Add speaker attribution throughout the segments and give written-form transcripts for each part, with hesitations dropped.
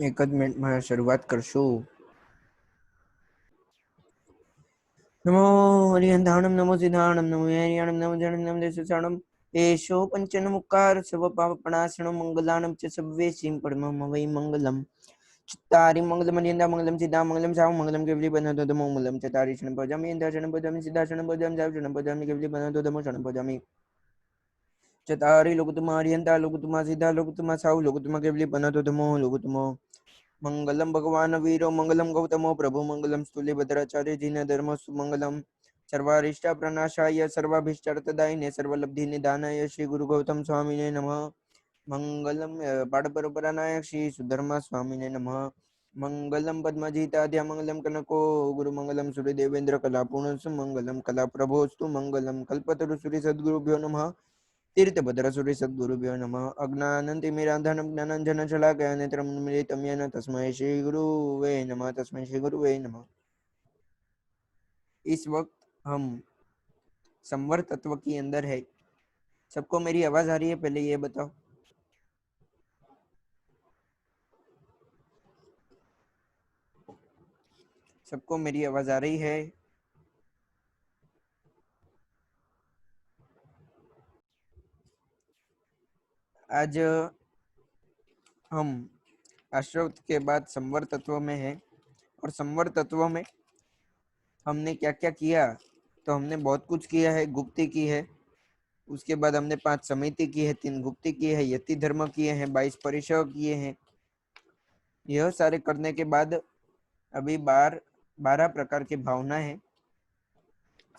Speaker 1: एक ज मिनिटમાં શરૂઆત કરશું. नमो हरिहंताणं नमो सिद्धाणं नमो हरियाणं नमो जनं नमो देशसाणं एषो पञ्चनमुक्कार सर्वपापप्रणाशनं मङ्गलानं च सर्वेषां परमं वै मङ्गलं चित्तारि मङ्गलमर्यन्ता मङ्गलं सिद्धामङ्गलं सावमङ्गलं केवलीबन्धुदमो मङ्गलं चत्तारि शरणं भजामि शरणं भजामि सिद्धाशरणं भजामि शरणं भजामि केवलीबन्धुदमो शरणं भजामि चत्तारि लोकतुमा हरिहन्ता लोकतुमा सिद्धा लोकतुमा साव लोकतुमा केवलीबन्धुदमो लोकतुमो मंगलम भगवान वीरो मंगलम गौतमो प्रभु मंगलम स्तुल्य भद्राचार्य जिन धर्म सुमंगलम सर्वारिष्ट प्रणाशाय सर्वाभिष्टार्थदायिने सर्वलब्धि निदानाय श्री गुरु गौतम स्वामिने नमः मंगलम पाठपरपरानाय श्री सुधर्मा स्वामिने नमः मंगलम पद्मजीताद्या मंगलम कनको गुरु मंगलम सूर्य देवेंद्र कला पूर्ण सुमंगलम कला प्रभोस्तु मंगलम कल्पतरु सूर्य सद्गुरुभ्यो नमः तीर्थभद्रसूरि सद्गुरुभ्यो नमः अज्ञानतिमिरान्धनं ज्ञानाञ्जनशलाकया नेत्रं येन तस्मै श्रीगुरुवे नमः तस्मै श्रीगुरुवे नमः। इस वक्त हम संवर तत्व के अंदर है। सबको मेरी आवाज आ रही है? पहले ये बताओ। सबको मेरी आवाज आ रही है? आज हम आश्रव के बाद संवर तत्व में है और संवर तत्व में हमने क्या क्या किया, तो हमने बहुत कुछ किया है। गुप्ती की है, उसके बाद हमने 5 समिति की है, 3 गुप्ती की है, यति धर्म किए हैं, 22 परिशव किए हैं। यह सारे करने के बाद अभी 12 प्रकार की भावना है।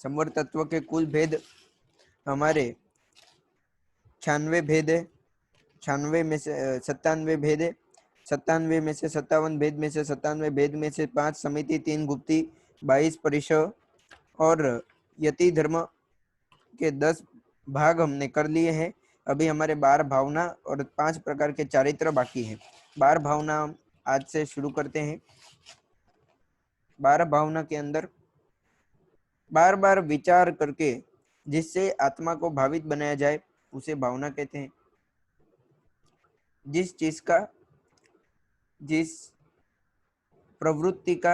Speaker 1: संवर तत्व के कुल भेद हमारे 96 भेद है। 96 में से 97 भेद है। 97 में से 57 भेद में से 97 भेद में से 5 समिति, 3 गुप्ती, 22 परिशव और यति धर्म के 10 भाग हमने कर लिए हैं। अभी हमारे 12 भावना और 5 प्रकार के चारित्र बाकी है। 12 भावना आज से शुरू करते हैं। 12 भावना के अंदर बार बार विचार करके जिससे आत्मा को भावित बनाया जाए उसे भावना कहते हैं। जिस चीज का, जिस प्रवृत्ति का,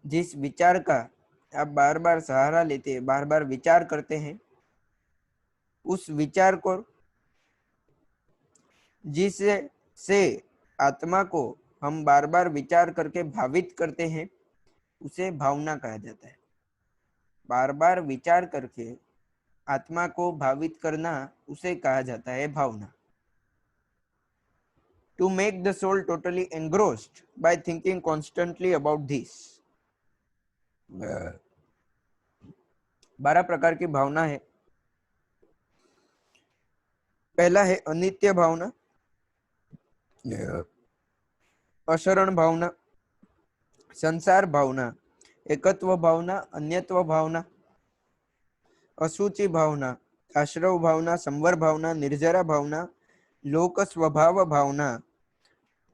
Speaker 1: जिस विचार का आप बार बार सहारा लेते हैं, बार बार विचार करते हैं, उस विचार को, जिससे आत्मा को हम बार बार विचार करके भावित करते हैं, उसे भावना कहा जाता है। बार बार विचार करके आत्मा को भावित करना उसे कहा जाता है भावना। To make the soul totally engrossed by thinking constantly about this. 12 प्रकार की भावना है। पहला है अनित्य भावना, अशरण भावना, संसार भावना, एकत्व भावना, अन्यत्व भावना, अशुचि भावना, आश्रव भावना, संवर भावना, निर्जरा भावना, लोक स्वभाव भावना,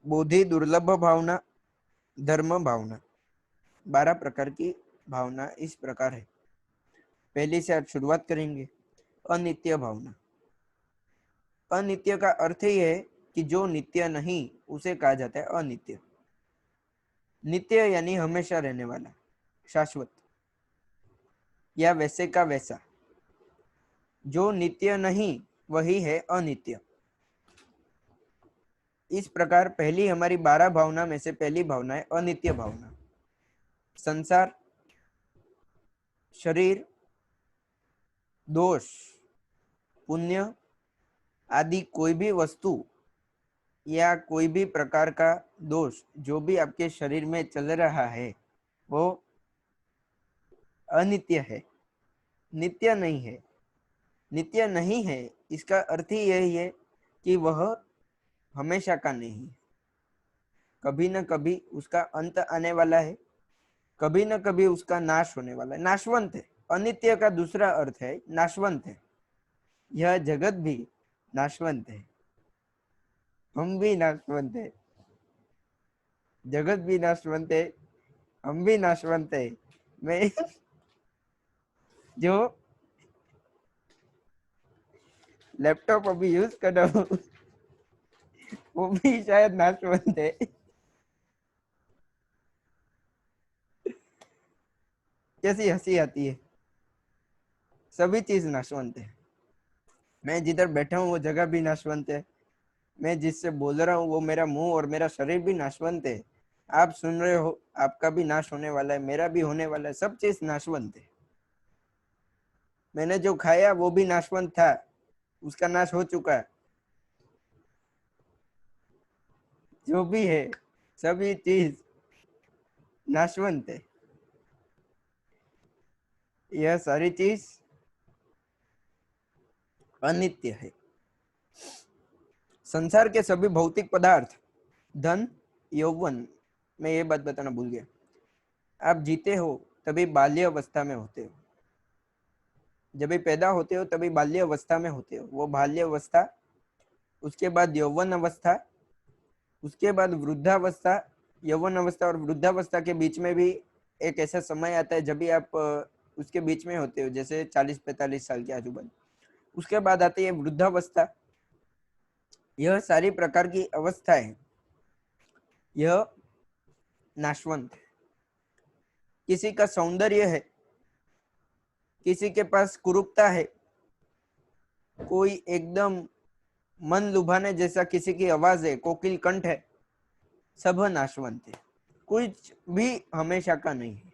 Speaker 1: बोधि दुर्लभ भावना, धर्म भावना। 12 प्रकार की भावना इस प्रकार है। पहली से आज शुरुआत करेंगे। अनित्य भावना। अनित्य का अर्थ ही है कि जो नित्य नहीं उसे कहा जाता है अनित्य। नित्य यानी हमेशा रहने वाला, शाश्वत, या वैसे का वैसा। जो नित्य नहीं वही है अनित्य। इस प्रकार पहली हमारी 12 भावना में से पहली भावना है अनित्य भावना। संसार, शरीर, दोष, पुण्य आदि कोई भी वस्तु या कोई भी प्रकार का दोष जो भी आपके शरीर में चल रहा है वो अनित्य है, नित्य नहीं है। नित्य नहीं है इसका अर्थ ही यही है कि वह हमेशा का नहीं है। कभी न कभी उसका अंत आने वाला है, कभी न कभी उसका नाश होने वाला है। नाशवंत है। अनित्य का दूसरा अर्थ है नाशवंत है। यह जगत भी नाशवंत है, हम भी नाशवंत है, जगत भी नाशवंत है, हम भी नाशवंत है। मैं जो लैपटॉप अभी यूज कर रहा हूँ वो भी शायद नाशवंत है। कैसी हंसी आती है। सभी चीज नाशवंत है। मैं जिधर बैठा हूँ वो जगह भी नाशवंत है। मैं जिससे बोल रहा हूँ वो मेरा मुंह और मेरा शरीर भी नाशवंत है। आप सुन रहे हो, आपका भी नाश होने वाला है, मेरा भी होने वाला है, सब चीज नाशवंत है। मैंने जो खाया वो भी नाशवंत था, उसका नाश हो चुका है। जो भी है सभी चीज नाशवंत है। यह सारी चीज अनित्य है। संसार के सभी भौतिक पदार्थ, धन, यौवन, मैं ये बात बताना भूल गया, आप जीते हो तभी बाल्य अवस्था में होते हो। जब भी पैदा होते हो तभी बाल्य अवस्था में होते हो। वो बाल्य अवस्था, उसके बाद यौवन अवस्था, उसके बाद वृद्धावस्था। यौवन अवस्था और वृद्धावस्था के बीच में भी एक ऐसा समय आता है जब भी आप उसके बीच में होते हो, जैसे 40-45 साल के आजू बाजू। उसके बाद आती है वृद्धावस्था। यह सारी प्रकार की अवस्थाएं, यह नाशवंत है। किसी का सौंदर्य है, किसी के पास कुरूपता है, कोई एकदम मन लुभाने जैसा किसी की आवाज है, कोकिल कंठ है, सब नाशवंत है। कुछ भी हमेशा का नहीं है।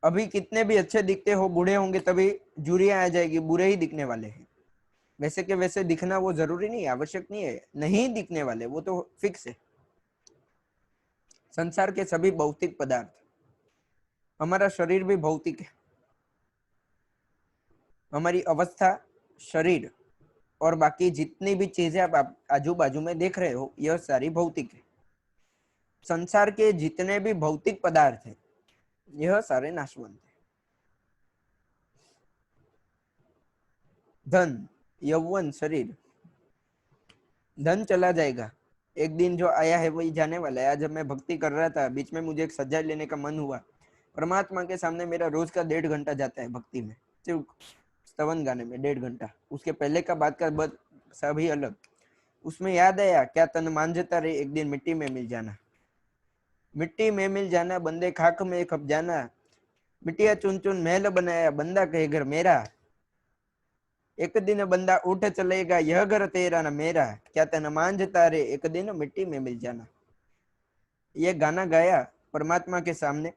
Speaker 1: अभी कितने भी अच्छे दिखते हो, बूढ़े होंगे तभी जुरियां आ जाएगी, बुरे ही दिखने वाले हैं। वैसे के वैसे दिखना वो जरूरी नहीं है, आवश्यक नहीं है, नहीं दिखने वाले वो तो फिक्स है। संसार के सभी भौतिक पदार्थ, हमारा शरीर भी भौतिक है। हमारी अवस्था, शरीर और बाकी जितनी भी चीजें आप आजू बाजू में देख रहे हो, यह सारी भौतिक है। संसार के जितने भी भौतिक पदार्थ है, यह सारे नाशवंत है। धन, यौवन, शरीर, धन चला जाएगा। एक दिन जो आया है वही जाने वाला है। आज जब मैं भक्ति कर रहा था, बीच में मुझे एक सज्जा लेने का मन हुआ। परमात्मा के सामने मेरा रोज का 1.5 घंटा जाता है भक्ति में, सिर्फ स्तवन गाने में 1.5 घंटा। उसके पहले का बात का बात सभी अलग। उसमें याद आया, क्या तन मांझता रे एक दिन मिट्टी में मिल जाना। मिट्टी में मिल जाना, बंदे खाक में खप जाना। मिट्टिया चुन चुन महल बनाया, बंदा कहे घर मेरा। एक दिन बंदा उठ चलेगा, यह घर तेरा न मेरा। क्या तन मांझता रे एक दिन मिट्टी में मिल जाना। ये गाना गाया परमात्मा के सामने।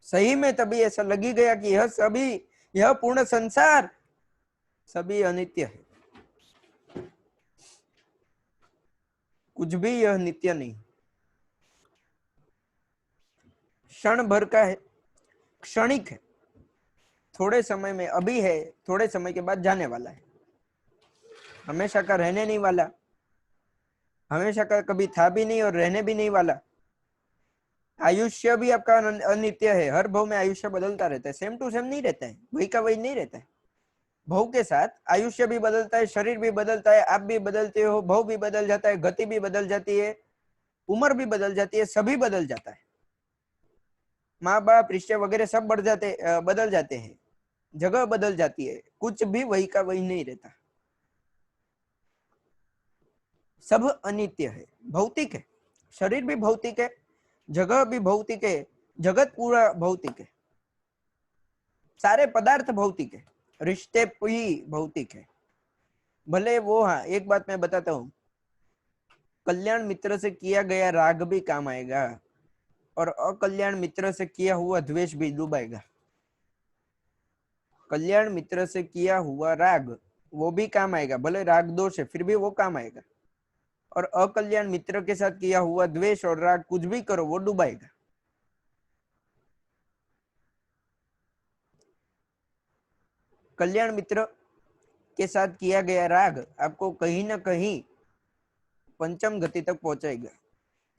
Speaker 1: सही में तभी ऐसा लगी गया कि यह सभी, यह पूर्ण संसार सभी अनित्य है। कुछ भी यह नित्य नहीं, क्षण भर का है, क्षणिक है। थोड़े समय में अभी है, थोड़े समय के बाद जाने वाला है। हमेशा का रहने नहीं वाला, हमेशा का कभी था भी नहीं और रहने भी नहीं वाला। आयुष्य भी आपका अनित्य है। हर भव में आयुष्य बदलता रहता है, सेम टू सेम नहीं रहता है, वही का वही नहीं रहता है। भव के साथ आयुष्य भी बदलता है, शरीर भी बदलता है, आप भी बदलते हो, भव भी बदल जाता है, गति भी बदल जाती है, उम्र भी बदल जाती है, सभी बदल जाता है। माँ बाप, रिश्ते वगैरह सब बदल जाते हैं, जगह बदल जाती है, कुछ भी वही का वही नहीं रहता। सब अनित्य है, भौतिक है। शरीर भी भौतिक है, जगह भी भौतिक है, जगत पूरा भौतिक है, सारे पदार्थ भौतिक है, रिश्ते भी भौतिक है। भले वो, हाँ एक बात मैं बताता हूँ, कल्याण मित्र से किया गया राग भी काम आएगा और अकल्याण मित्र से किया हुआ द्वेष भी डुबाएगा। कल्याण मित्र से किया हुआ राग वो भी काम आएगा, भले राग दोष है फिर भी वो काम आएगा। और अकल्याण मित्र के साथ किया हुआ द्वेष और राग कुछ भी करो वो डुबाएगा। कल्याण मित्र के साथ किया गया राग आपको कहीं ना कहीं पंचम गति तक पहुंचाएगा।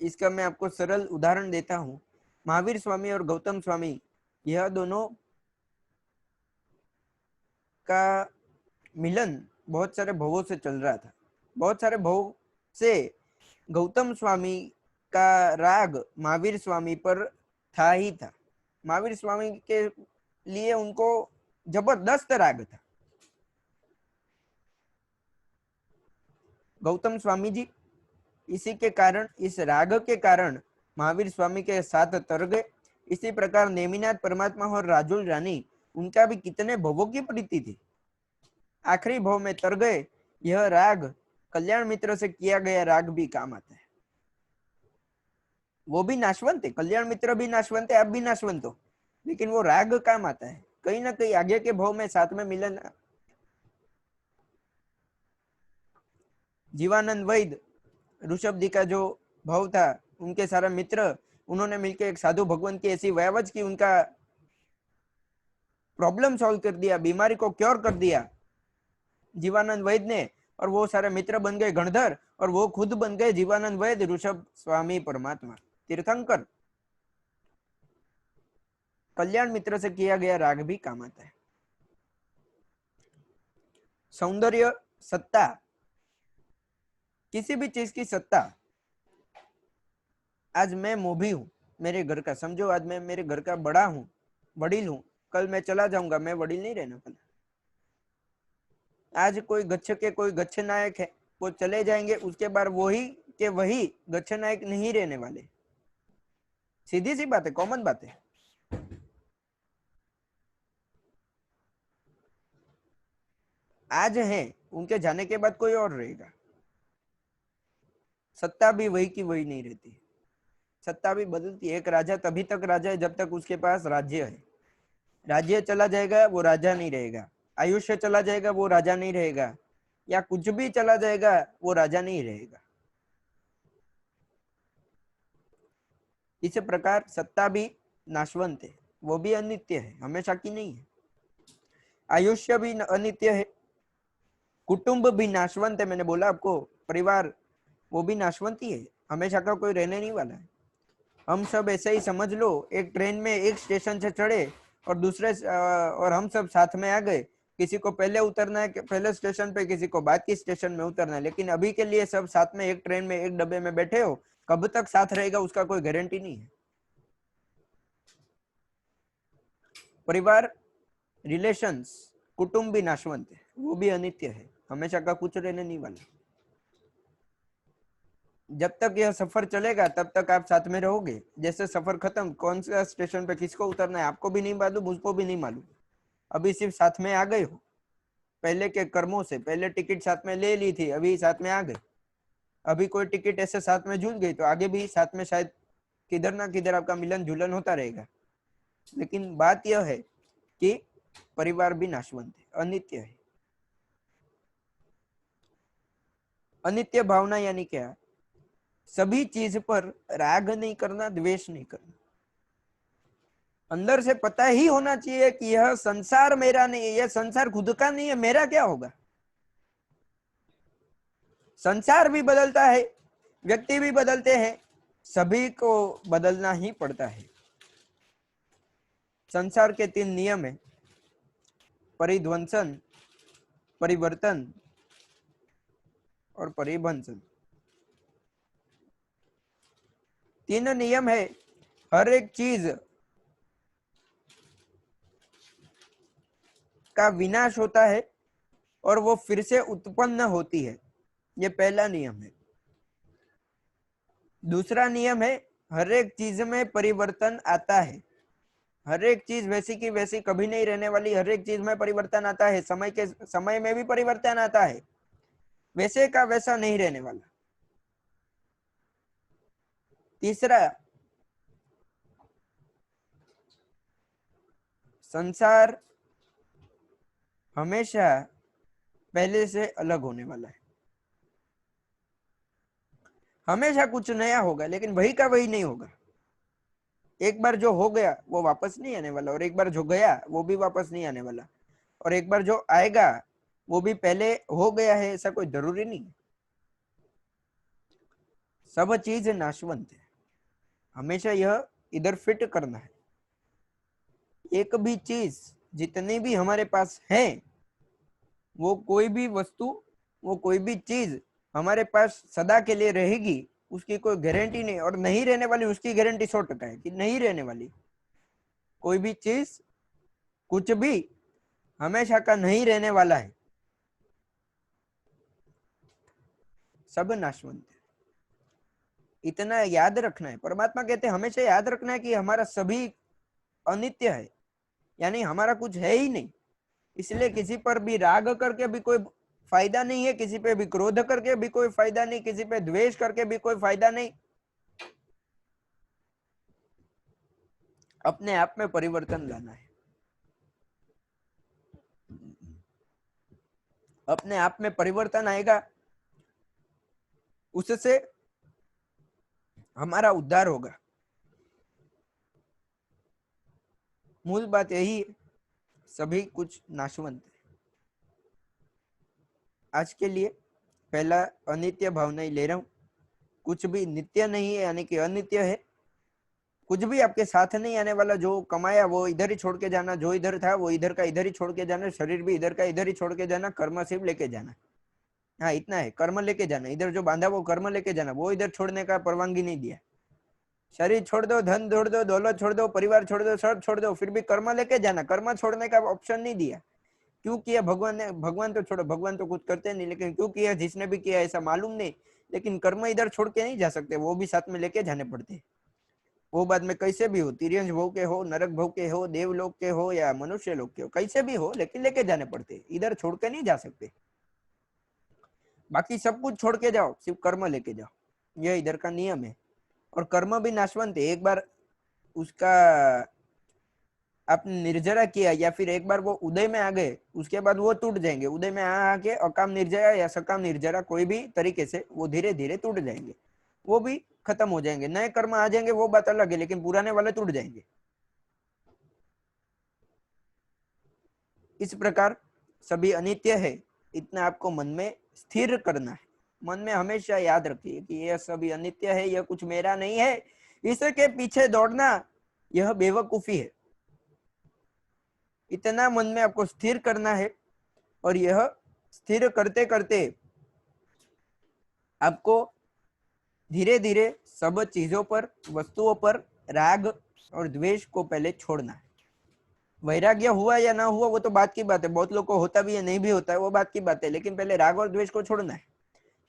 Speaker 1: इसका मैं आपको सरल उदाहरण देता हूँ। महावीर स्वामी और गौतम स्वामी, यह दोनों का मिलन बहुत सारे भवों से चल रहा था। बहुत सारे भव से गौतम स्वामी का राग महावीर स्वामी पर था ही था। महावीर स्वामी के लिए उनको जबरदस्त राग था। गौतम स्वामी जी इसी के कारण, इस राग के कारण महावीर स्वामी के साथ तर गए। इसी प्रकार नेमिनाथ परमात्मा और राजुल रानी, उनका भी कितने भवों की प्रीति थी, आखिरी भव में तर गए। यह राग कल्याण मित्र से किया गया राग भी काम आता है। वो भी नाशवंत है, कल्याण मित्र भी नाशवंत है, आप भी नाशवंत हो, लेकिन वो राग काम आता है। कहीं ना कहीं आगे के भव में साथ में मिलन। जीवानंद वैद ऋषभ दी का जो भव था, उनके सारे मित्र, उन्होंने मिलकर एक साधु भगवान की ऐसी व्यावज की उनका प्रॉब्लम सॉल्व कर दिया, बीमारी को क्योर कर दिया जीवानंद वैद ने। और वो सारे मित्र बन गए गणधर, और वो खुद बन गए जीवानंद वैद ऋषभ स्वामी परमात्मा तीर्थंकर। कल्याण मित्र से किया गया राग भी काम आता है। सौंदर्य, सत्ता, किसी भी चीज की सत्ता। आज मैं मोभी हूं मेरे घर का, समझो आज मैं मेरे घर का बड़ा हूं, वडील हूं, कल मैं चला जाऊंगा, मैं वडील नहीं रहने वाला। आज कोई गच्छ के कोई गच्छ नायक है, वो चले जाएंगे, उसके बाद वही के वही गच्छ नायक नहीं रहने वाले। सीधी सी बात है, कॉमन बात है। आज है, उनके जाने के बाद कोई और रहेगा। सत्ता भी वही की वही नहीं रहती, सत्ता भी बदलती है। एक राजा तभी तक राजा है जब तक उसके पास राज्य है। राज्य चला जाएगा वो राजा नहीं रहेगा, आयुष्य चला जाएगा वो राजा नहीं रहेगा, या कुछ भी चला जाएगा वो राजा नहीं रहेगा। इस प्रकार सत्ता भी नाशवंत है, वो भी अनित्य है, हमेशा की नहीं है। आयुष्य भी अनित्य है, कुटुंब भी नाशवंत है। मैंने बोला आपको, परिवार वो भी नाशवंत ही है, हमेशा का कोई रहने नहीं वाला है। हम सब ऐसे ही समझ लो, एक ट्रेन में एक स्टेशन से चढ़े और दूसरे और हम सब साथ में आ गए। किसी को पहले उतरना है पहले स्टेशन पे, किसी को बाद की स्टेशन में उतरना है, लेकिन अभी के लिए सब साथ में एक ट्रेन में एक डब्बे में बैठे हो। कब तक साथ रहेगा उसका कोई गारंटी नहीं है। परिवार, रिलेशंस, कुटुंब भी नाशवंत है, वो भी अनित्य है, हमेशा का कुछ रहने नहीं वाला। जब तक यह सफर चलेगा तब तक आप साथ में रहोगे। जैसे सफर खत्म, कौन सा स्टेशन पे किसको उतरना है आपको भी नहीं मालूम, मुझको भी नहीं मालूम। अभी सिर्फ साथ में आ गए हो, पहले के कर्मों से पहले टिकट साथ में ले ली थी, अभी साथ में आ गए। अभी कोई टिकट ऐसे साथ में जुड़ गई तो आगे भी साथ में शायद किधर ना किधर आपका मिलन जुलन होता रहेगा। लेकिन बात यह है कि परिवार भी नाशवंत है, अनित्य है। अनित्य भावना यानी क्या? सभी चीज पर राग नहीं करना, द्वेष नहीं करना। अंदर से पता ही होना चाहिए कि यह संसार मेरा नहीं है, यह संसार खुद का नहीं है, मेरा क्या होगा। संसार भी बदलता है, व्यक्ति भी बदलते हैं, सभी को बदलना ही पड़ता है। संसार के 3 नियम है, परिध्वंसन, परिवर्तन और परिभंसन। 3 नियम है। हर एक चीज का विनाश होता है और वो फिर से उत्पन्न होती है, ये पहला नियम है। दूसरा नियम है, हर एक चीज में परिवर्तन आता है। हर एक चीज वैसी की वैसी कभी नहीं रहने वाली, हर एक चीज में परिवर्तन आता है। समय में भी परिवर्तन आता है, वैसे का वैसा नहीं रहने वाला। तीसरा, संसार हमेशा पहले से अलग होने वाला है। हमेशा कुछ नया होगा, लेकिन वही का वही नहीं होगा। एक बार जो हो गया वो वापस नहीं आने वाला, और एक बार जो गया वो भी वापस नहीं आने वाला, और एक बार जो आएगा वो भी पहले हो गया है, ऐसा कोई जरूरी नहीं। सब चीज नाशवंत है, हमेशा यह इधर फिट करना है। एक भी चीज जितनी भी हमारे पास है, वो कोई भी वस्तु, वो कोई भी चीज हमारे पास सदा के लिए रहेगी उसकी कोई गारंटी नहीं, और नहीं रहने वाली उसकी गारंटी 100% है कि नहीं रहने वाली। कोई भी चीज, कुछ भी हमेशा का नहीं रहने वाला है। सब नाशवंत है। इतना याद रखना है। परमात्मा कहते हैं हमेशा याद रखना है कि हमारा सभी अनित्य है, यानी हमारा कुछ है ही नहीं। इसलिए किसी पर भी राग करके भी कोई फायदा नहीं है, किसी पे भी क्रोध करके भी कोई फायदा नहीं, किसी पे द्वेष करके भी कोई फायदा नहीं। अपने आप में परिवर्तन लाना है। अपने आप में परिवर्तन आएगा, उससे हमारा उद्धार होगा। मूल बात यही है, सभी कुछ नाशवंत है। आज के लिए पहला अनित्य भाव नहीं ले रहा हूं। कुछ भी नित्य नहीं है, यानी कि अनित्य है। कुछ भी आपके साथ नहीं आने वाला। जो कमाया वो इधर ही छोड़ के जाना, जो इधर था वो इधर का इधर ही छोड़ के जाना, शरीर भी इधर का इधर ही छोड़ के जाना, कर्म सिर्फ लेके जाना। हाँ इतना है, कर्म लेके जाना। इधर जो बांधा वो कर्म लेके जाना, वो इधर छोड़ने का परवानगी नहीं दिया। शरीर छोड़ दो, धन छोड़ दो, दौलत छोड़ दो, परिवार छोड़ दो, सब छोड़ दो, फिर भी कर्म लेके जाना। कर्म छोड़ने का ऑप्शन नहीं दिया। क्यों किया भगवान ने? भगवान तो छोड़ो, भगवान तो कुछ करते नहीं, लेकिन क्यों किया, जिसने भी किया ऐसा मालूम नहीं। लेकिन कर्म इधर छोड़ के नहीं जा सकते, वो भी साथ में लेके जाने पड़ते। वो बाद में कैसे भी हो, तिर्यंश भव के हो, नरक भव के हो, देवलोक के हो या मनुष्य लोक के हो, कैसे भी हो, लेकिन लेके जाने पड़ते। इधर छोड़ के नहीं जा सकते। बाकी सब कुछ छोड़ के जाओ, सिर्फ कर्म लेके जाओ। यह इधर का नियम है। और कर्म भी नाशवंत है। एक बार उसका आपने निर्जरा किया या फिर एक बार वो उदय में आ गए, उसके बाद वो टूट जाएंगे। उदय में आके अकाम निर्जरा या सकाम निर्जरा कोई भी तरीके से वो धीरे धीरे टूट जाएंगे, वो भी खत्म हो जाएंगे। नए कर्म आ जाएंगे, वो बात अलग है, लेकिन पुराने वाले टूट जाएंगे। इस प्रकार सभी अनित्य है, इतना आपको मन में स्थिर करना है। मन में हमेशा याद रखिए कि यह सभी अनित्य है, यह कुछ मेरा नहीं है। इसके पीछे दौड़ना यह बेवकूफी है। इतना मन में आपको स्थिर करना है। और यह स्थिर करते करते आपको धीरे धीरे सब चीजों पर, वस्तुओं पर राग और द्वेष को पहले छोड़ना है। वैराग्य हुआ या ना हुआ वो तो बात की बात है। बहुत लोग को होता भी है, नहीं भी होता है, वो बात की बात है। लेकिन पहले राग और द्वेष को छोड़ना है।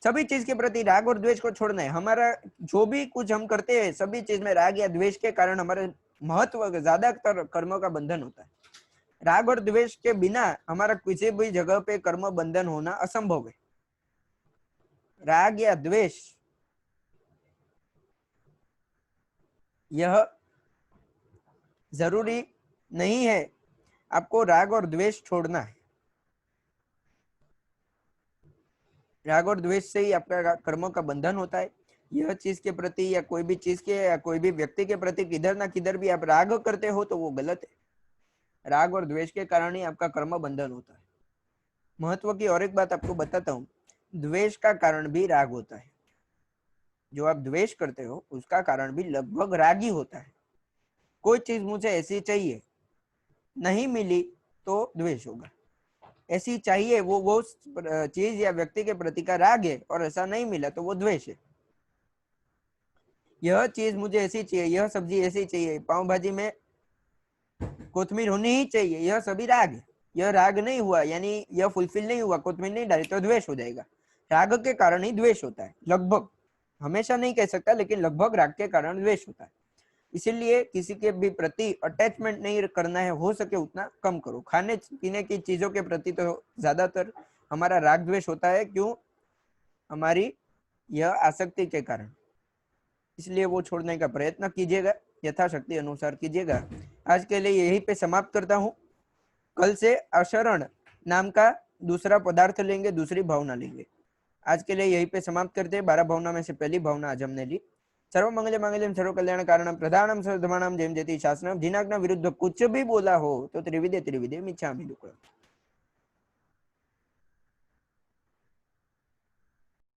Speaker 1: सभी चीज के प्रति राग और द्वेष को छोड़ना है। हमारा जो भी कुछ हम करते हैं, सभी चीज में राग या द्वेष के कारण हमारे महत्व ज्यादातर कर्मों का बंधन होता है। राग और द्वेष के बिना हमारा किसी भी जगह पे कर्म बंधन होना असंभव है। राग या द्वेष यह जरूरी नहीं है। आपको राग और द्वेष छोड़ना है। राग और द्वेष से ही आपका कर्मों का बंधन होता है। यह चीज के प्रति या कोई भी चीज के या कोई भी व्यक्ति के प्रति किधर ना किधर भी आप राग करते हो तो वो गलत है। राग और द्वेष के कारण ही आपका कर्म बंधन होता है। महत्व की और एक बात आपको बताता हूँ, द्वेष का कारण भी राग होता है। जो आप द्वेष करते हो उसका कारण भी लगभग राग ही होता है। कोई चीज मुझे ऐसी चाहिए, नहीं मिली तो द्वेष होगा। ऐसी चाहिए वो चीज या व्यक्ति के प्रति का राग है, और ऐसा नहीं मिला तो वो द्वेष है। यह चीज मुझे ऐसी चाहिए, यह सब्जी ऐसी चाहिए, पाव भाजी में कोथमीर होनी ही चाहिए, यह सभी राग है। यह राग नहीं हुआ, यानी यह फुलफिल नहीं हुआ, कोथमीर नहीं डाली तो द्वेष हो जाएगा। राग के कारण ही द्वेष होता है, लगभग। हमेशा नहीं कह सकता, लेकिन लगभग राग के कारण द्वेष होता है। इसीलिए किसी के भी प्रति अटैचमेंट नहीं करना है, हो सके उतना कम करो। खाने पीने की चीजों के प्रति तो ज्यादातर हमारा राग द्वेष होता है। क्यों? हमारी यह आसक्ति के कारण। इसलिए वो छोड़ने का प्रयत्न कीजिएगा, यथाशक्ति अनुसार कीजिएगा। आज के लिए यही पे समाप्त करता हूँ। कल से अशरण नाम का दूसरा पदार्थ लेंगे, दूसरी भावना लेंगे। आज के लिए यही पे समाप्त करते हैं। 12 भावना में से पहली भावना आज हमने ली। सर्व मंगल मांगल्यम सर्व कल्याण कारणम प्रधानम सर्वधर्माणाम जयम जयति शासनम। जिनाज्ञा विरुद्ध कुछ भी बोला हो तो त्रिविधे त्रिविधे मिच्छामि दुक्कडम।